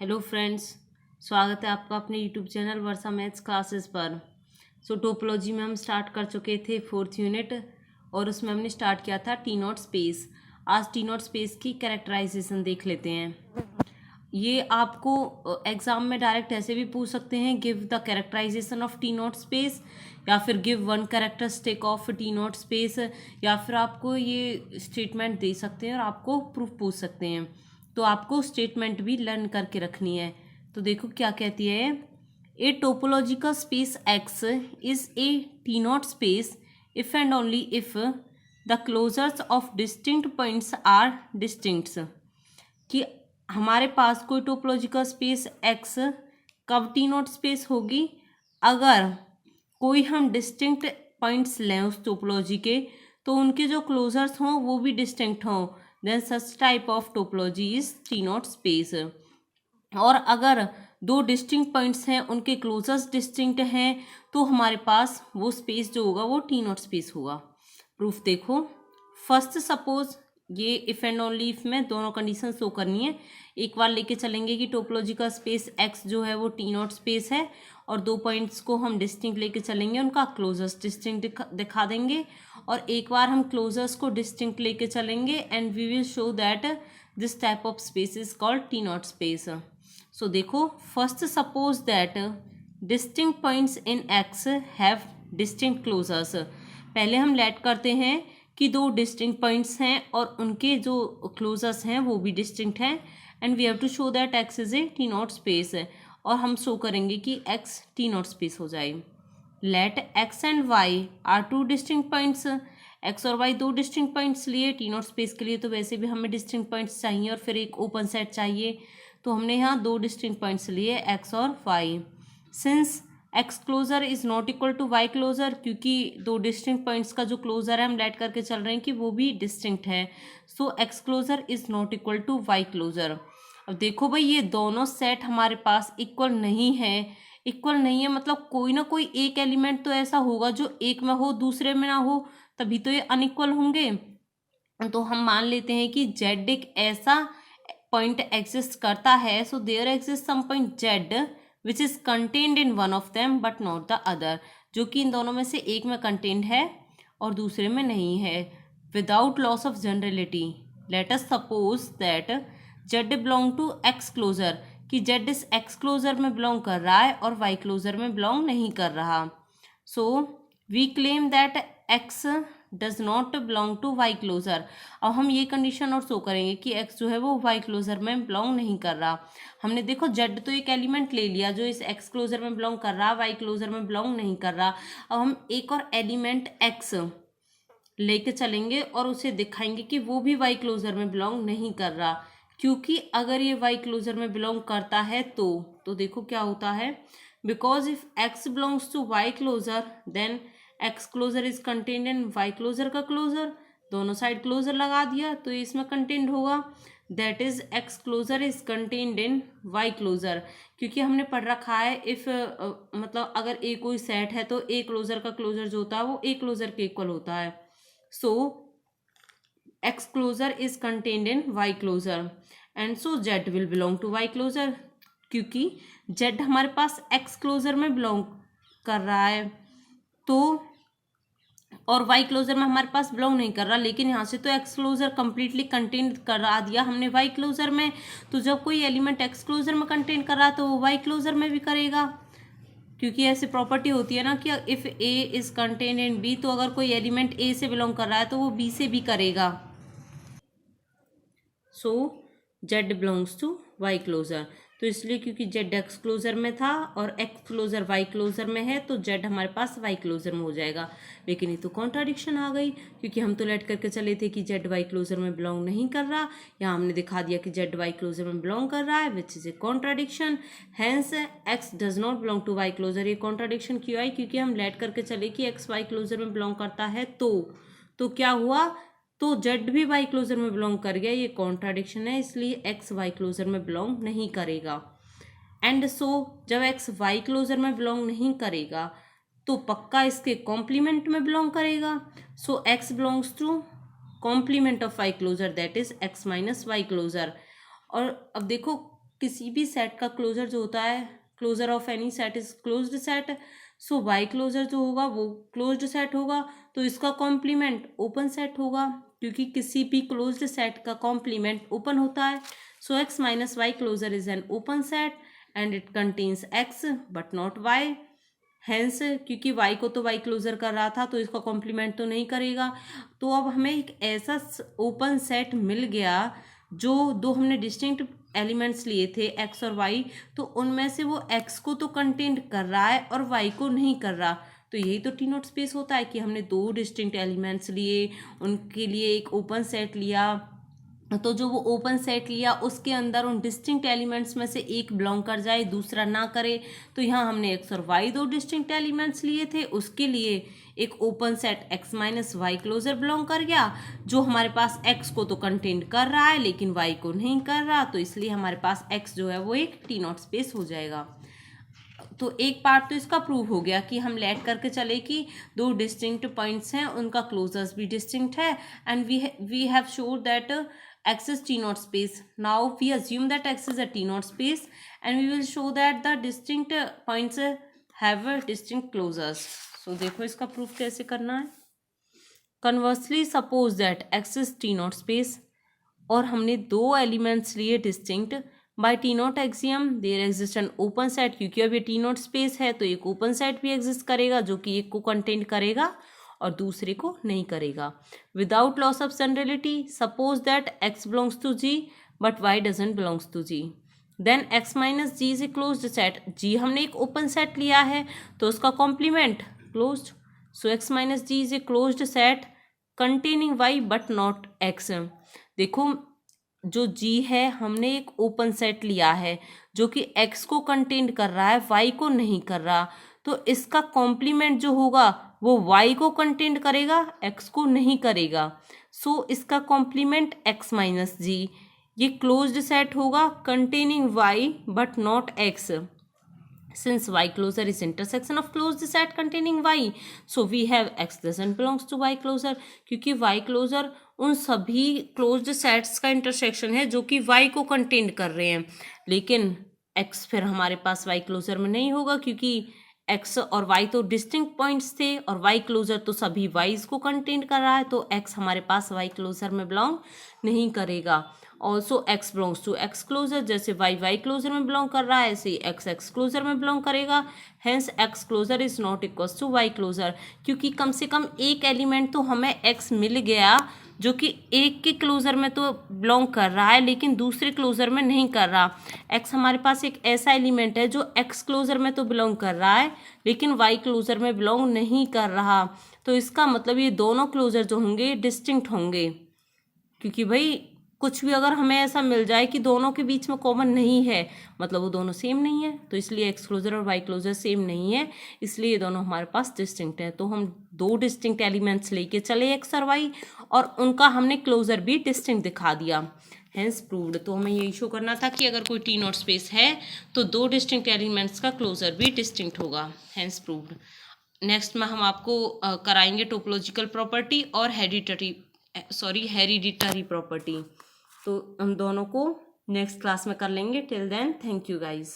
Hello friends, स्वागत है आपका अपने यूट्यूब चैनल वर्षा मैथ्स क्लासेस पर। टोपोलॉजी में हम स्टार्ट कर चुके थे 4th यूनिट और उसमें हमने स्टार्ट किया था टी नॉट स्पेस। आज टी नॉट स्पेस की कैरेक्टराइजेशन देख लेते हैं। ये आपको एग्जाम में डायरेक्ट ऐसे भी पूछ सकते हैं, give the characterization of T naught space, या फिर give one characteristic of T naught space, या फिर आपको ये स्टेटमेंट दे सकते हैं और आपको प्रूफ पूछ सकते हैं। तो आपको स्टेटमेंट भी लर्न करके रखनी है। तो देखो क्या कहती है, a topological space X is a T naught space if and only if the closures of distinct points are distincts. कि हमारे पास कोई टोपोलॉजिकल स्पेस एक्स कब टी नॉट स्पेस होगी, अगर कोई हम डिस्टिंक्ट पॉइंट्स लें उस टोपोलॉजी के, तो उनके जो क्लोजर्स हों वो भी डिस्टिंक्ट हों, then such type of topology is T naught space. और अगर दो डिस्टिंक्ट पॉइंट्स हैं, उनके क्लोजर्स डिस्टिंक्ट हैं, तो हमारे पास वो स्पेस जो होगा वो टी नॉट स्पेस होगा। प्रूफ देखो, फर्स्ट सपोज ये इफ एंड ओनली इफ में दोनों कंडीशन शो करनी है। एक बार लेके चलेंगे कि टोपोलॉजिकल स्पेस एक्स जो है वो टी नॉट स्पेस है, और दो पॉइंट्स को हम डिस्टिंक्ट लेके चलेंगे, उनका क्लोजर्स डिस्टिंक्ट दिखा देंगे। और एक बार हम क्लोजर्स को डिस्टिंक्ट लेके चलेंगे and we will show that this type of space is called T naught space. So देखो, first suppose that distinct points in X have distinct closures. पहले हम लेट करते हैं कि दो डिस्टिंक्ट पॉइंट्स हैं और उनके जो क्लोजर्स हैं वो भी डिस्टिंक्ट हैं, and we have to show that X is a T naught space. और हम शो करेंगे कि एक्स टी नॉट स्पेस हो जाए। Let X and Y are two distinct points. X और वाई दो डिस्टिंक्ट पॉइंट्स लिए टी नॉट स्पेस के लिए, तो वैसे भी हमें डिस्टिंक्ट पॉइंट्स चाहिए और फिर एक ओपन सेट चाहिए, तो हमने यहाँ दो डिस्टिंक्ट पॉइंट्स लिए एक्स और Y. Since X closure is not equal to Y closure, क्योंकि दो डिस्टिंक्ट पॉइंट्स का जो क्लोजर है हम लेट करके चल रहे हैं कि वो भी डिस्टिंक्ट है, so X closure is not equal to Y closure. अब देखो भाई, ये दोनों सेट हमारे पास इक्वल नहीं है। इक्वल नहीं है मतलब कोई ना कोई एक एलिमेंट तो ऐसा होगा जो एक में हो दूसरे में ना हो, तभी तो ये अनइक्वल होंगे। तो हम मान लेते हैं कि जेड एक ऐसा पॉइंट एग्जिस्ट करता है, so there exist some point Z which is contained in one of them but not the other, जो कि इन दोनों में से एक में कंटेन्ड है और दूसरे में नहीं है। Without loss of generality, let us suppose that Z belong to X closure, कि जेड इस एक्स क्लोजर में बिलोंग कर रहा है और वाई क्लोजर में बिलोंग नहीं कर रहा। So we claim that X does not belong to Y closure. अब हम ये कंडीशन और शो करेंगे कि एक्स जो है वो वाई क्लोजर में बिलोंग नहीं कर रहा। हमने देखो जेड तो एक एलिमेंट ले लिया जो इस एक्स क्लोजर में बिलोंग कर रहा, वाई क्लोजर में बिलोंग नहीं कर रहा। अब हम एक और एलिमेंट एक्स लेके चलेंगे और उसे दिखाएंगे कि वो भी वाई क्लोजर में बिलोंग नहीं कर रहा, क्योंकि अगर ये वाई क्लोजर में बिलोंग करता है तो देखो क्या होता है, because if X belongs to Y closure then X closure is contained in Y closure का क्लोजर। दोनों साइड क्लोजर लगा दिया तो इसमें कंटेन्ड होगा, that is X closure is contained in Y closure. क्योंकि हमने पढ़ रखा है इफ मतलब अगर ए कोई सेट है तो ए क्लोजर का क्लोजर जो होता है वो ए क्लोजर के इक्वल होता है। So X closure is contained in Y closure and so Z will belong to Y closure, क्योंकि जेड हमारे पास एक्स क्लोजर में बिलोंग कर रहा है तो, और वाई क्लोजर में हमारे पास बिलोंग नहीं कर रहा, लेकिन यहाँ से तो एक्स क्लोजर कंप्लीटली कंटेन करा दिया हमने वाई क्लोजर में। तो जब कोई एलिमेंट एक्स क्लोजर में कंटेन कर रहा है तो वो वाई क्लोजर में भी करेगा, क्योंकि ऐसी प्रॉपर्टी होती है ना कि if A is contain in B, तो अगर कोई एलिमेंट ए से बिलोंग कर रहा है तो वो बी से भी करेगा। So Z belongs to Y closure, तो इसलिए क्योंकि जेड एक्स क्लोजर में था और एक्स क्लोजर वाई क्लोजर में है तो जेड हमारे पास वाई क्लोजर में हो जाएगा। लेकिन ये तो कॉन्ट्राडिक्शन आ गई, क्योंकि हम तो लेट करके चले थे कि जेड वाई क्लोजर में बिलोंग नहीं कर रहा, यहाँ हमने दिखा दिया कि जेड वाई क्लोजर में बिलोंग कर रहा है, which is a contradiction. Hence X does not belong to Y closure. ये कॉन्ट्राडिक्शन क्यों आई, क्योंकि हम लेट करके चले कि एक्स वाई क्लोजर में बिलोंग करता है तो क्या हुआ, तो जेड भी वाई क्लोजर में बिलोंग कर गया। ये कॉन्ट्राडिक्शन है, इसलिए एक्स वाई क्लोजर में बिलोंग नहीं करेगा। एंड सो जब एक्स वाई क्लोजर में बिलोंग नहीं करेगा तो पक्का इसके कॉम्प्लीमेंट में बिलोंग करेगा। So X belongs to complement of Y closure, that is X minus Y closure. और अब देखो किसी भी सेट का क्लोजर जो होता है, closure of any set is closed set, so Y closure जो होगा वो क्लोज्ड सेट होगा, तो इसका कॉम्प्लीमेंट ओपन सेट होगा, क्योंकि किसी भी क्लोज्ड सेट का कॉम्प्लीमेंट ओपन होता है। So X minus Y closure is an open set and it contains X but not Y. Hence क्योंकि y को तो y क्लोजर कर रहा था तो इसका कॉम्प्लीमेंट तो नहीं करेगा। तो अब हमें एक ऐसा ओपन सेट मिल गया जो दो हमने डिस्टिंक्ट एलिमेंट्स लिए थे x और y, तो उनमें से वो x को तो कंटेन कर रहा है और y को नहीं कर रहा। तो यही तो टी नॉट स्पेस होता है कि हमने दो डिस्टिंक्ट एलिमेंट्स लिए, उनके लिए एक ओपन सेट लिया, तो जो वो ओपन सेट लिया उसके अंदर उन डिस्टिंक्ट एलिमेंट्स में से एक बिलोंग कर जाए, दूसरा ना करे। तो यहाँ हमने एक्स और वाई दो डिस्टिंक्ट एलिमेंट्स लिए थे, उसके लिए एक open set X minus Y closure belong कर गया, जो हमारे पास एक्स को तो कंटेन कर रहा है लेकिन वाई को नहीं कर रहा, तो इसलिए हमारे पास एक्स जो है वो एक टी नॉट स्पेस हो जाएगा। तो एक पार्ट तो इसका प्रूव हो गया कि हम लेट करके चले कि दो डिस्टिंक्ट पॉइंट्स हैं, उनका क्लोजर्स भी डिस्टिंक्ट है, and we have showed that x is T naught space. Now we assume that x is a T naught space and we will show that the distinct points have distinct closures. So देखो इसका proof कैसे करना है। Conversely suppose that x is T naught space और हमने दो elements लिए distinct by T naught axiom there exist an open set, क्योंकि अब ये टी नॉट स्पेस है तो एक ओपन सेट भी एग्जिस्ट करेगा जो कि एक को कंटेन करेगा और दूसरे को नहीं करेगा। Without loss of generality suppose that x belongs to g but y doesn't belongs to g, then x minus G is a closed set. g हमने एक ओपन सेट लिया है तो उसका complement closed, so x minus G is a closed set containing y but not x। देखो जो g है हमने एक ओपन सेट लिया है जो कि x को कंटेन कर रहा है, y को नहीं कर रहा, तो इसका कॉम्प्लीमेंट जो होगा वो y को कंटेन करेगा, x को नहीं करेगा। सो इसका कॉम्प्लीमेंट x माइनस जी ये क्लोज्ड सेट होगा containing y but not x। Since y closure is intersection of closed set containing y, so we have x doesn't belongs to y closure, क्योंकि y closure उन सभी closed sets का intersection है जो कि y को contain कर रहे हैं, लेकिन x फिर हमारे पास y closure में नहीं होगा क्योंकि x और y तो डिस्टिंक्ट पॉइंट्स थे और y क्लोजर तो सभी y's को कंटेन कर रहा है, तो x हमारे पास y क्लोजर में बिलोंग नहीं करेगा। Also x belongs to x closure, जैसे y क्लोजर में बिलोंग कर रहा है ऐसे ही x क्लोजर में बिलोंग करेगा। Hence x closure is not equals to y closure, क्योंकि कम से कम एक एलिमेंट तो हमें x मिल गया जो कि एक के क्लोजर में तो बिलोंग कर रहा है लेकिन दूसरे क्लोजर में नहीं कर रहा। x हमारे पास एक ऐसा एलिमेंट है जो x क्लोजर में तो बिलोंग कर रहा है लेकिन y क्लोजर में बिलोंग नहीं कर रहा, तो इसका मतलब ये दोनों क्लोजर जो होंगे डिस्टिंक्ट होंगे, क्योंकि भाई कुछ भी अगर हमें ऐसा मिल जाए कि दोनों के बीच में कॉमन नहीं है मतलब वो दोनों सेम नहीं है, तो इसलिए x क्लोजर और y क्लोजर सेम नहीं है, इसलिए ये दोनों हमारे पास डिस्टिंक्ट है। तो हम दो डिस्टिंक्ट एलिमेंट्स लेके चले x और y और उनका हमने क्लोजर भी डिस्टिंक्ट दिखा दिया, हेंस प्रूव्ड। तो हमें यही शो करना था कि अगर कोई टी नॉट स्पेस है तो दो डिस्टिंक्ट एलिमेंट्स का क्लोजर भी डिस्टिंक्ट होगा, हेंस प्रूव्ड। नेक्स्ट में हम आपको कराएंगे टोपोलॉजिकल प्रॉपर्टी और हेरिडिटरी प्रॉपर्टी, तो हम दोनों को नेक्स्ट क्लास में कर लेंगे। Till then thank you guys.